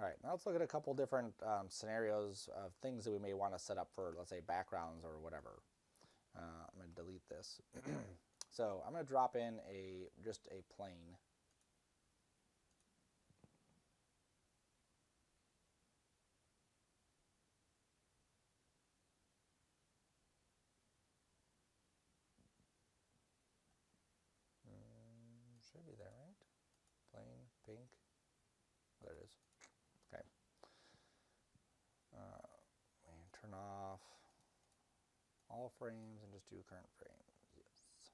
All right, now let's look at a couple different scenarios of things that we may want to set up for, let's say, backgrounds or whatever. I'm going to delete this. So I'm going to drop in just a plane. Should be there, right? Plain, pink. There it is. Okay. And turn off all frames and just do current frames. Yes.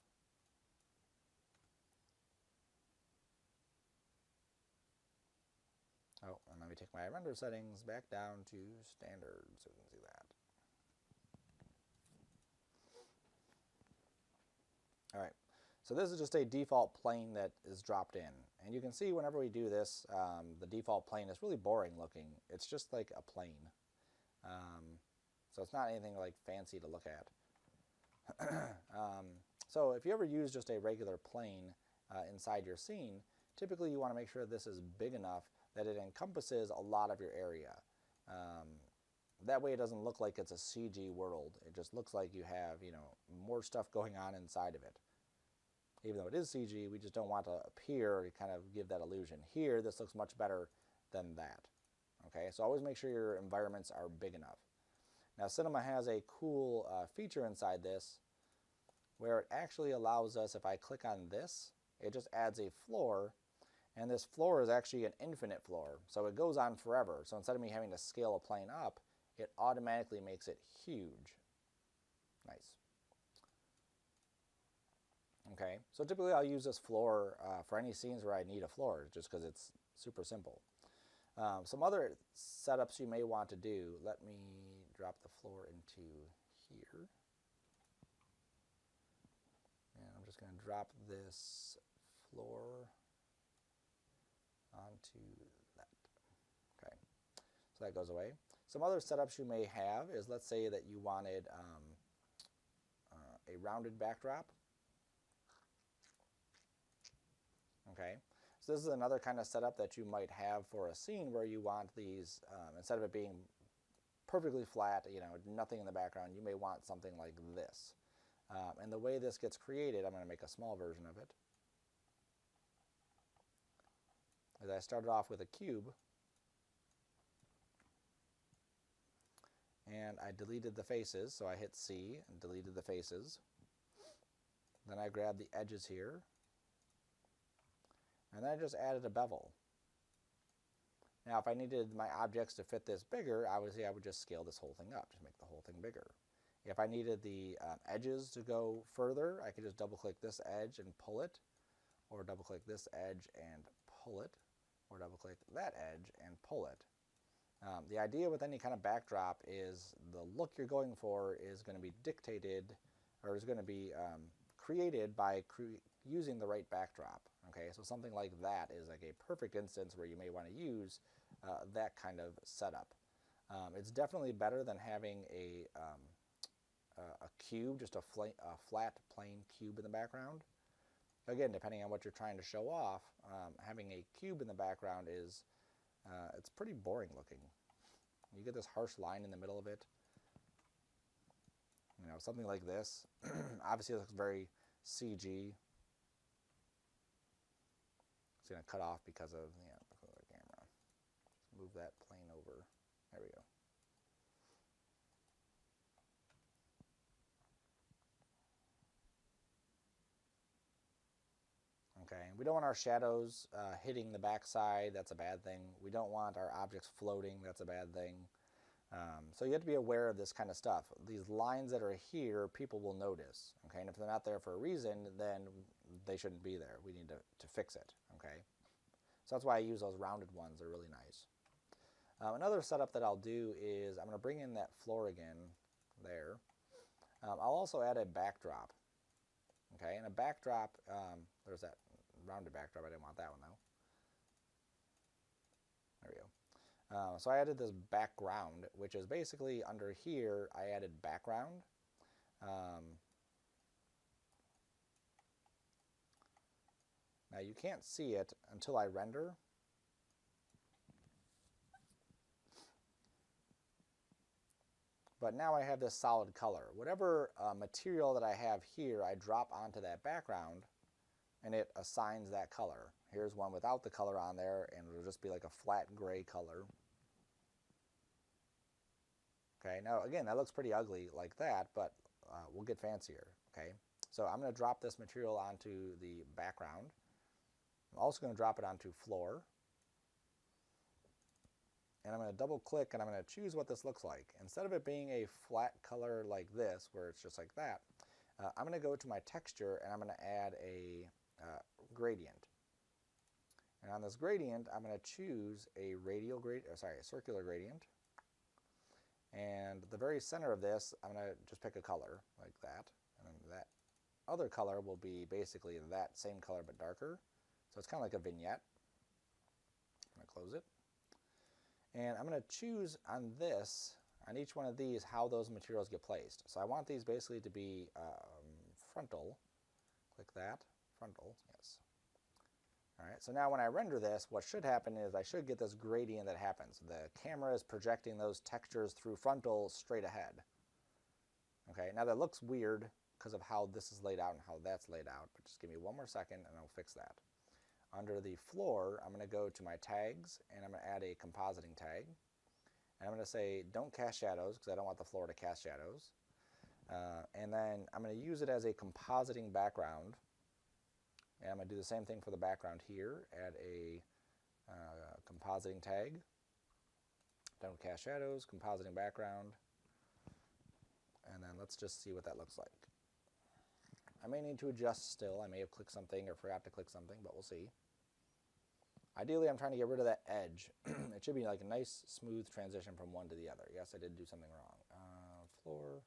Oh, and let me take my render settings back down to standard so we can see that. All right. So this is just a default plane that is dropped in. And you can see whenever we do this, the default plane is really boring looking. It's just like a plane. So it's not anything like fancy to look at. So if you ever use just a regular plane inside your scene, typically you want to make sure this is big enough that it encompasses a lot of your area. That way it doesn't look like it's a CG world. It just looks like you have, more stuff going on inside of it. Even though it is CG, we just don't want to appear to kind of give that illusion. Here, this looks much better than that. Okay, so always make sure your environments are big enough. Now, Cinema has a cool feature inside this where it actually allows us, if I click on this, it just adds a floor, and this floor is actually an infinite floor, so it goes on forever. So instead of me having to scale a plane up, it automatically makes it huge. Nice. Okay, so typically I'll use this floor for any scenes where I need a floor, just because it's super simple. Some other setups you may want to do, let me drop the floor into here. And I'm just going to drop this floor onto that. Okay, so that goes away. Some other setups you may have is, let's say that you wanted a rounded backdrop. Okay, so this is another kind of setup that you might have for a scene where you want these, instead of it being perfectly flat, nothing in the background, you may want something like this. And the way this gets created, I'm going to make a small version of it. As I started off with a cube, and I deleted the faces, so I hit C and deleted the faces. Then I grabbed the edges here, and then I just added a bevel. Now, if I needed my objects to fit this bigger, obviously I would just scale this whole thing up, just make the whole thing bigger. If I needed the edges to go further, I could just double-click this edge and pull it, or double-click this edge and pull it, or double-click that edge and pull it. The idea with any kind of backdrop is the look you're going for is going to be dictated, or is going to be created by using the right backdrop. Okay, so something like that is like a perfect instance where you may want to use that kind of setup. It's definitely better than having a cube, just a flat plain cube in the background. Again, depending on what you're trying to show off, having a cube in the background is it's pretty boring looking. You get this harsh line in the middle of it. Something like this. Obviously it looks very CG. It's going to cut off because of the camera. Let's move that plane over. There we go. Okay, we don't want our shadows hitting the backside. That's a bad thing. We don't want our objects floating. That's a bad thing. So you have to be aware of this kind of stuff. These lines that are here, people will notice. Okay, and if they're not there for a reason, then they shouldn't be there. We need to fix it. Okay, so that's why I use those rounded ones. They're really nice. Another setup that I'll do is I'm going to bring in that floor again there. I'll also add a backdrop. Okay, and a backdrop, there's that rounded backdrop. I didn't want that one though. There we go. So I added this background, which is basically under here, I added background. Now you can't see it until I render. but now I have this solid color. Whatever material that I have here, I drop onto that background, and it assigns that color. Here's one without the color on there, and it'll just be like a flat gray color. Okay, now again, that looks pretty ugly like that, but we'll get fancier. Okay, so I'm going to drop this material onto the background. I'm also going to drop it onto floor. And I'm going to double click and I'm going to choose what this looks like. Instead of it being a flat color like this, where it's just like that, I'm going to go to my texture and I'm going to add a gradient. And on this gradient, I'm going to choose a circular gradient. And the very center of this, I'm going to just pick a color like that. And then that other color will be basically that same color but darker. So it's kind of like a vignette. I'm going to close it. And I'm going to choose on each one of these, how those materials get placed. So I want these basically to be frontal. Click that, frontal, yes. All right, so now when I render this, what should happen is I should get this gradient that happens. The camera is projecting those textures through frontal straight ahead. Okay, now that looks weird because of how this is laid out and how that's laid out, but just give me one more second and I'll fix that. Under the floor, I'm going to go to my tags, and I'm going to add a compositing tag. And I'm going to say, don't cast shadows, because I don't want the floor to cast shadows. And then I'm going to use it as a compositing background. And I'm going to do the same thing for the background here. Add a compositing tag. Don't cast shadows, compositing background. And then let's just see what that looks like. I may need to adjust still. I may have clicked something or forgot to click something, but we'll see. Ideally, I'm trying to get rid of that edge. It should be like a nice, smooth transition from one to the other. Yes, I did do something wrong. Floor,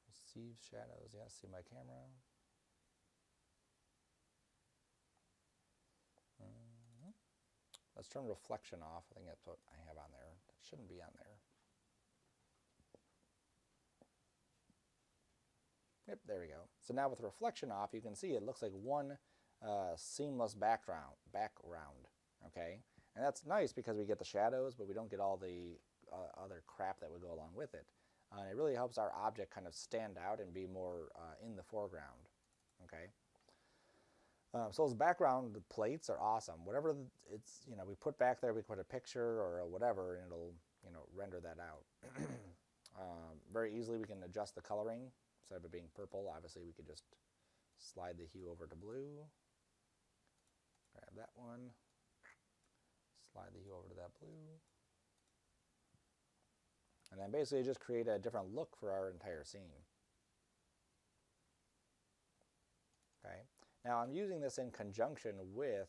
receive shadows. Yes, see my camera. Let's turn reflection off. I think that's what I have on there. That shouldn't be on there. Yep, there we go. So now with reflection off, you can see it looks like one seamless background, okay? And that's nice because we get the shadows, but we don't get all the other crap that would go along with it. It really helps our object kind of stand out and be more in the foreground, okay? So those background plates are awesome. Whatever it's, we put back there, we put a picture or whatever, and it'll, render that out. Very easily we can adjust the coloring. Instead of it being purple, obviously we could just slide the hue over to blue. Grab that one. Slide the hue over to that blue. And then basically just create a different look for our entire scene. Okay. Now I'm using this in conjunction with,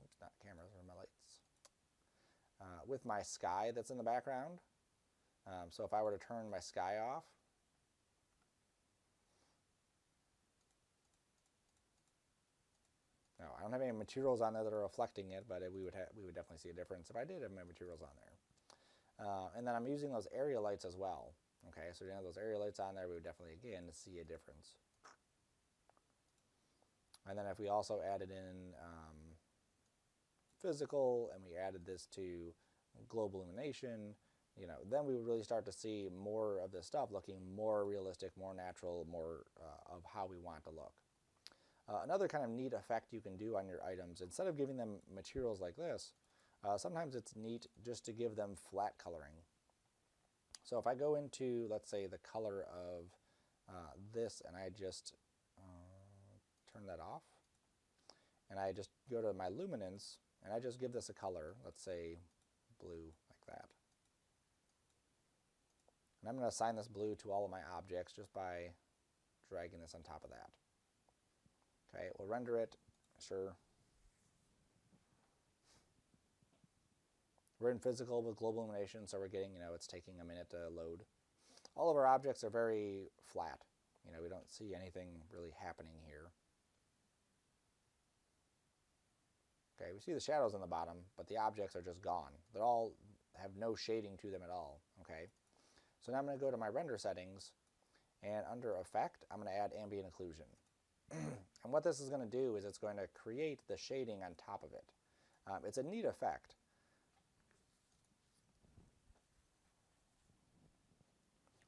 oops, not cameras, or my lights, with my sky that's in the background. So if I were to turn my sky off, no, I don't have any materials on there that are reflecting it, but we would definitely see a difference if I did have my materials on there. And then I'm using those area lights as well. Okay, so if you have those area lights on there, we would definitely, again, see a difference. And then if we also added in physical and we added this to global illumination, then we would really start to see more of this stuff looking more realistic, more natural, more of how we want it to look. Another kind of neat effect you can do on your items, instead of giving them materials like this, sometimes it's neat just to give them flat coloring. So if I go into, let's say, the color of this, and I just turn that off, and I just go to my luminance, and I just give this a color, let's say blue, like that. And I'm going to assign this blue to all of my objects just by dragging this on top of that. Okay, we'll render it, sure. We're in physical with global illumination, so we're getting, it's taking a minute to load. All of our objects are very flat. We don't see anything really happening here. Okay, we see the shadows on the bottom, but the objects are just gone. They all have no shading to them at all, okay? So now I'm going to go to my render settings, and under Effect, I'm going to add Ambient Occlusion. And what this is going to do is it's going to create the shading on top of it. It's a neat effect.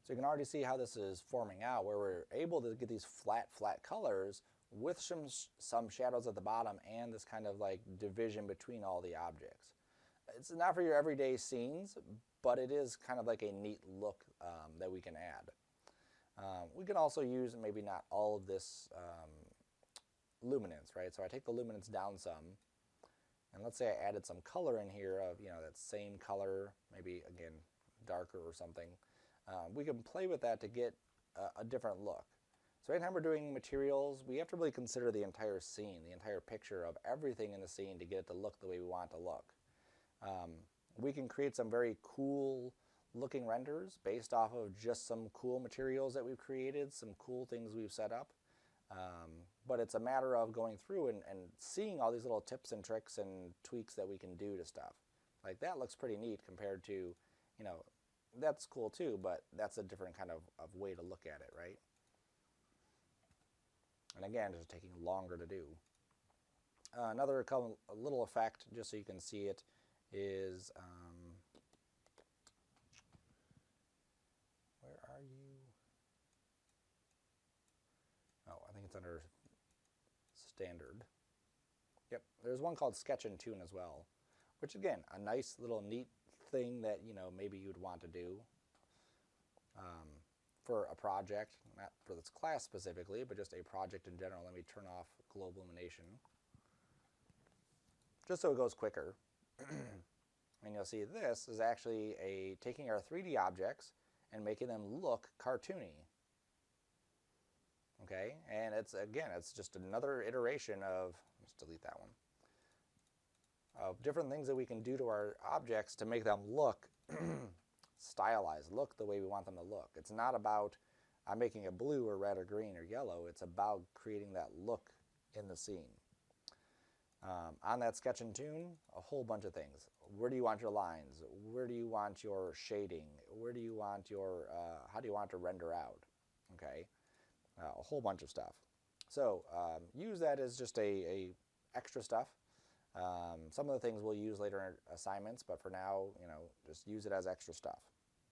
So you can already see how this is forming out, where we're able to get these flat colors with some shadows at the bottom and this kind of like division between all the objects. It's not for your everyday scenes, but it is kind of like a neat look that we can add. We can also use maybe not all of this luminance, right? So I take the luminance down some, and let's say I added some color in here of, that same color, maybe again darker or something. We can play with that to get a different look. So anytime we're doing materials, we have to really consider the entire scene, the entire picture of everything in the scene to get it to look the way we want it to look. We can create some very cool looking renders based off of just some cool materials that we've created, some cool things we've set up. But it's a matter of going through and seeing all these little tips and tricks and tweaks that we can do to stuff. Like that looks pretty neat compared to, that's cool too, but that's a different kind of way to look at it, right? And again, just taking longer to do. Another little effect, just so you can see it, is, where are you? Oh, I think it's under standard. Yep, there's one called Sketch and Tune as well, which again, a nice little neat thing that maybe you'd want to do for a project, not for this class specifically, but just a project in general. Let me turn off globe illumination, just so it goes quicker. And you'll see this is actually taking our 3D objects and making them look cartoony. Okay, and it's just another iteration of, let's delete that one, of different things that we can do to our objects to make them look stylized, look the way we want them to look. It's not about I'm making a blue or red or green or yellow. It's about creating that look in the scene. On that Sketch and Tune, a whole bunch of things. Where do you want your lines? Where do you want your shading? Where do you want your, how do you want it to render out? Okay, a whole bunch of stuff. So use that as just a extra stuff. Some of the things we'll use later in assignments, but for now, just use it as extra stuff.